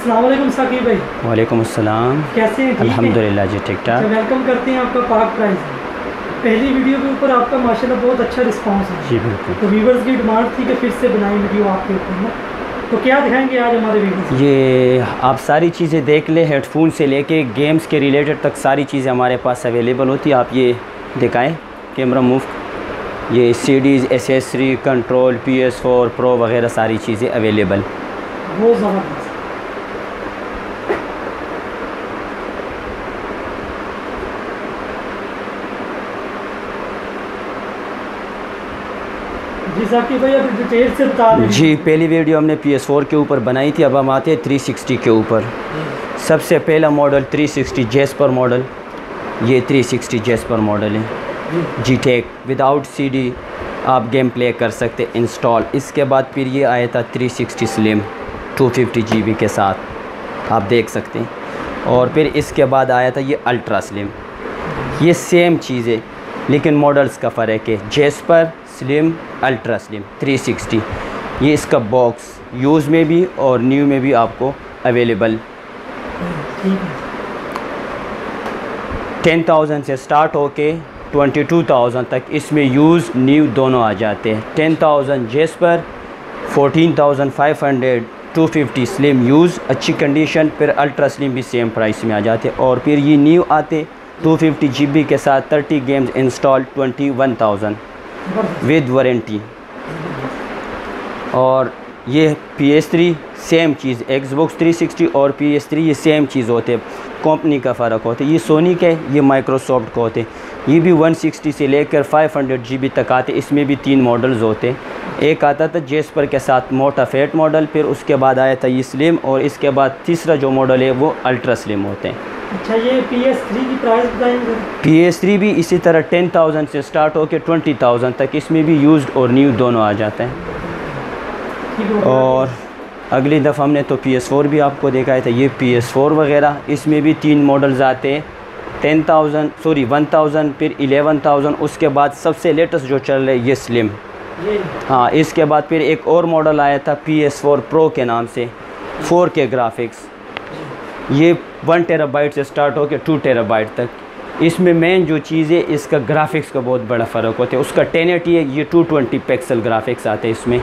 अस्सलाम वालेकुम साकिब भाई। वालेकुम अस्सलाम। कैसे हैं? अल्हम्दुलिल्लाह जी, ठीक ठाक। वेलकम करते हैं आपका पाक प्राइस में। पहली वीडियो के ऊपर आपका माशाल्लाह बहुत अच्छा रिस्पांस है जी बिल्कुल। तो व्यूवर्स की डिमांड थी कि फिर से बनाई वीडियो आपके ऊपर ना, तो क्या दिखाएंगे आज हमारे व्यूवर्स? ये आप सारी चीज़ें देख ले, हेडफोन से लेके गेम्स के रिलेटेड तक सारी चीज़ें हमारे पास अवेलेबल होती है। आप ये दिखाएं, कैमरा मूव, ये CDs, accessory, control, PS4 pro वगैरह सारी चीज़ें अवेलेबल। बहुत ज़बरदस्त। जी साकिब भाई, अब डिटेल से बता दें। जी, पहली वीडियो हमने PS4 के ऊपर बनाई थी, अब हम आते हैं 360 के ऊपर। सबसे पहला मॉडल 360 जेस्पर मॉडल, ये 360 जेस्पर मॉडल है। जी-टेक विदाउट CD आप गेम प्ले कर सकते इंस्टॉल। इसके बाद फिर ये आया था 360 स्लिम 250 GB के साथ, आप देख सकते हैं। और फिर इसके बाद आया था ये अल्ट्रा स्लिम। ये सेम चीज़ है लेकिन मॉडल्स का फ़र्क है। जेस्पर, स्लिम, अल्ट्रा स्लिम 360, ये इसका बॉक्स यूज़ में भी और न्यू में भी आपको अवेलेबल। 10,000 से स्टार्ट होके 22,000 तक इसमें यूज़ न्यू दोनों आ जाते हैं। 10,000 जेस्पर, 14,500 250 स्लिम यूज़ अच्छी कंडीशन, फिर अल्ट्रा स्लिम भी सेम प्राइस में आ जाते। और फिर ये न्यू आते 250 GB के साथ 30 गेम्स इंस्टॉल 21,000 विद वारंटी। और ये PS3 सेम चीज़, Xbox 360 और PS3 ये सेम चीज़ होते, कंपनी का फ़र्क होता है। ये सोनी के, ये माइक्रोसॉफ्ट को होते। ये भी 160 से लेकर 500 GB तक आते। इसमें भी 3 मॉडल्स होते। एक आता था जेस्पर के साथ मोटा फेट मॉडल, फिर उसके बाद आया था ये स्लिम, और इसके बाद तीसरा जो मॉडल है वो अल्ट्रा स्लिम होते हैं। अच्छा, ये PS3 की प्राइस बताएंगे? PS3 भी इसी तरह 10,000 से स्टार्ट होकर 20,000 तक, इसमें भी यूज्ड और न्यू दोनों आ जाते हैं। और अगली दफ़ा हमने तो PS4 भी आपको दिखाया था, ये PS4 वगैरह, इसमें भी 3 मॉडल्स आते हैं। 1,000, फिर 11,000, उसके बाद सबसे लेटेस्ट जो चल रहा है ये स्लिम। हाँ, इसके बाद फिर एक और मॉडल आया था PS4 प्रो के नाम से, 4K ग्राफिक्स। ये 1 टेराबाइट से स्टार्ट होकर 2 टेराबाइट तक। इसमें मेन जो चीज़ है, इसका ग्राफिक्स का बहुत बड़ा फ़र्क होता है। उसका 1080 है, ये 220 पिक्सल ग्राफिक्स आते हैं इसमें।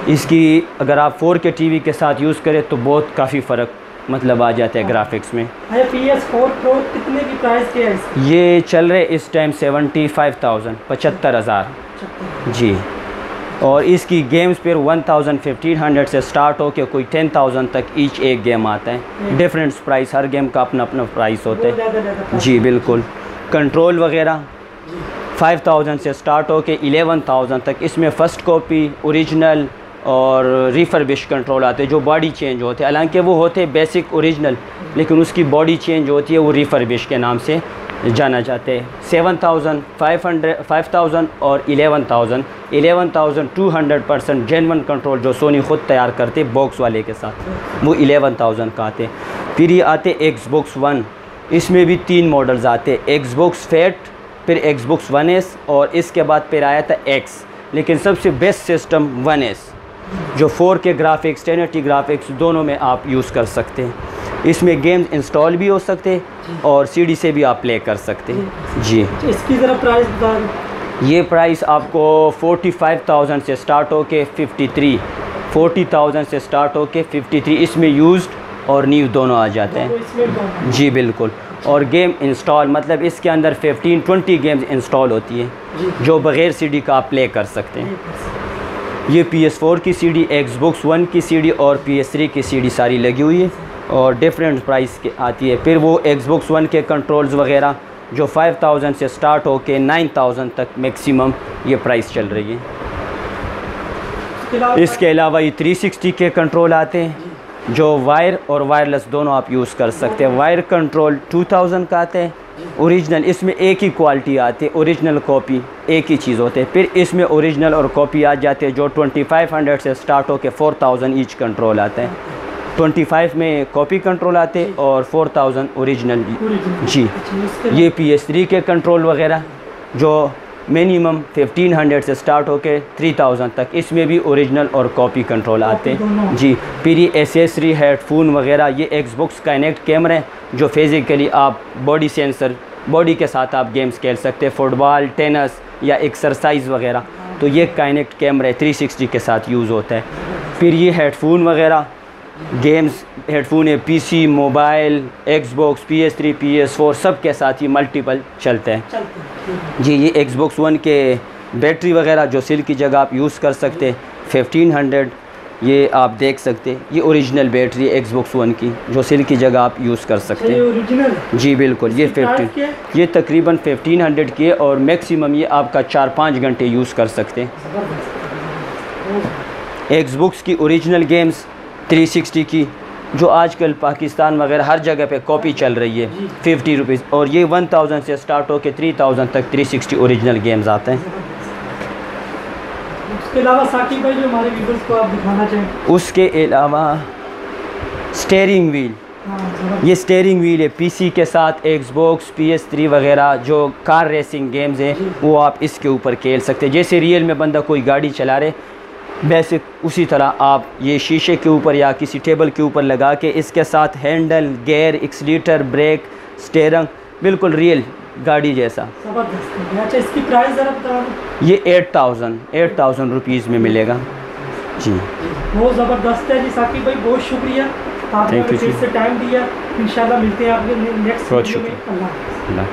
इसकी अगर आप 4K टीवी के साथ यूज़ करें तो बहुत काफ़ी फ़र्क मतलब आ जाता है ग्राफिक्स में। PS4 प्रो कितने की प्राइस क्या है? ये चल रहे इस टाइम 75,000 75,000 जी। और इसकी गेम्स फिर 1,500 से स्टार्ट हो के कोई 10,000 तक ईच एक गेम आता है। डिफरेंट प्राइस, हर गेम का अपना अपना प्राइस होता है। जी बिल्कुल। कंट्रोल वगैरह 5,000 से स्टार्ट हो के 11,000 तक, इसमें फ़र्स्ट कॉपी, ओरिजिनल और रिफर्बिश कंट्रोल आते हैं जो बॉडी चेंज होते हैं। हालांकि वो होते हैं बेसिक ओरिजिनल, लेकिन उसकी बॉडी चेंज होती है, वो रिफर्बिश के नाम से जाना जाते हैं। 7,500 और 11,000 200% जेन्युइन कंट्रोल जो सोनी ख़ुद तैयार करते बॉक्स वाले के साथ, वो 11,000 का आते। फिर ये आते Xbox One, इसमें भी 3 मॉडल्स आते, Xbox Fat, फिर Xbox One S, और इसके बाद फिर आया था X। लेकिन सबसे बेस्ट सिस्टम One S, जो 4K ग्राफिक्स 1080 ग्राफिक्स दोनों में आप यूज़ कर सकते हैं। इसमें गेम्स इंस्टॉल भी हो सकते हैं और CD से भी आप प्ले कर सकते हैं। जी, इसकी ज़रा प्राइस बता दें। ये प्राइस आपको 45,000 से स्टार्ट हो के 40,000 से स्टार्ट हो के 53, इसमें यूज्ड और न्यू दोनों आ जाते हैं। जी बिल्कुल। और गेम इंस्टॉल मतलब इसके अंदर 15-20 गेम्स इंस्टॉल होती है जो बग़ैर CD का आप प्ले कर सकते हैं। ये PS4 की CD, Xbox One की CD और PS3 की CD सारी लगी हुई है और डिफरेंट प्राइस की आती है। फिर वो Xbox One के कंट्रोल्स वगैरह जो 5,000 से स्टार्ट हो के 9,000 तक मैक्सिमम ये प्राइस चल रही है। इसके अलावा ये 360 के कंट्रोल आते हैं जो वायर और वायरलेस दोनों आप यूज़ कर सकते हैं। वायर कंट्रोल 2,000 का आते हैं ओरिजिनल, इसमें एक ही क्वालिटी आती है, ओरिजिनल कॉपी एक ही चीज़ होते हैं। फिर इसमें ओरिजिनल और कॉपी आ जाते हैं जो 2,500 से स्टार्ट हो के 4,000 ईच कंट्रोल आते हैं। 25 में कॉपी कंट्रोल आते और 4,000 ओरिजिनल। जी, ये PS3 के कंट्रोल वगैरह जो मिनिमम 1500 से स्टार्ट होके 3000 तक, इसमें भी ओरिजिनल और कॉपी कंट्रोल आते हैं जी। फिर ये एसेसरी हेडफोन वगैरह, ये एक्सबॉक्स काइनेक्ट कैमरे हैं जो फिज़िकली आप बॉडी सेंसर, बॉडी के साथ आप गेम्स खेल सकते हैं, फुटबॉल, टेनिस या एक्सरसाइज वगैरह, तो ये काइनेक्ट कैमरा 360 के साथ यूज़ होता है। फिर ये हेडफोन वगैरह, गेम्स हेडफोन है, PC, mobile, Xbox, PS3, PS4 सब के साथ ये मल्टीपल चलते हैं जी। ये एक्सबॉक्स वन के बैटरी वगैरह जो सेल की जगह आप यूज़ कर सकते हैं 1500, ये आप देख सकते हैं, ये ओरिजिनल बैटरी है एक्सबॉक्स वन की जो सेल की जगह आप यूज़ कर सकते हैं जी। बिल्कुल, ये 15, ये तकरीबन 1500 की है और मैक्सिमम ये आपका 4-5 घंटे यूज़ कर सकते हैं। एक्सबॉक्स की ओरिजिनल गेम्स 360 की जो आजकल पाकिस्तान वगैरह हर जगह पे कॉपी चल रही है 50 रुपीज़, और ये 1000 से स्टार्ट होकर 3000 तक 360 ओरिजिनल गेम्स आते हैं। उसके अलावा साकिब भाई जो हमारे व्यूअर्स को आप दिखाना चाहें? उसके अलावा स्टीयरिंग व्हील, ये स्टीयरिंग व्हील है पीसी के साथ, एक्सबॉक्स, PS3 वगैरह जो कार रेसिंग गेम्स हैं वो आप इसके ऊपर खेल सकते हैं। जैसे रियल में बंदा कोई गाड़ी चला रहे वैसे उसी तरह आप ये शीशे के ऊपर या किसी टेबल के ऊपर लगा के इसके साथ handle, gear, accelerator, brake, steering बिल्कुल रियल गाड़ी जैसा। अच्छा, इसकी प्राइस ज़रा बता दो। ये 8000 रुपीज़ में मिलेगा जी। बहुत ज़बरदस्त है जी साकिब भाई, बहुत शुक्रिया आपने फिर से टाइम दिया। इंशाल्लाह मिलते हैं आपके नेक्स्ट वीडियो में। अल्लाह।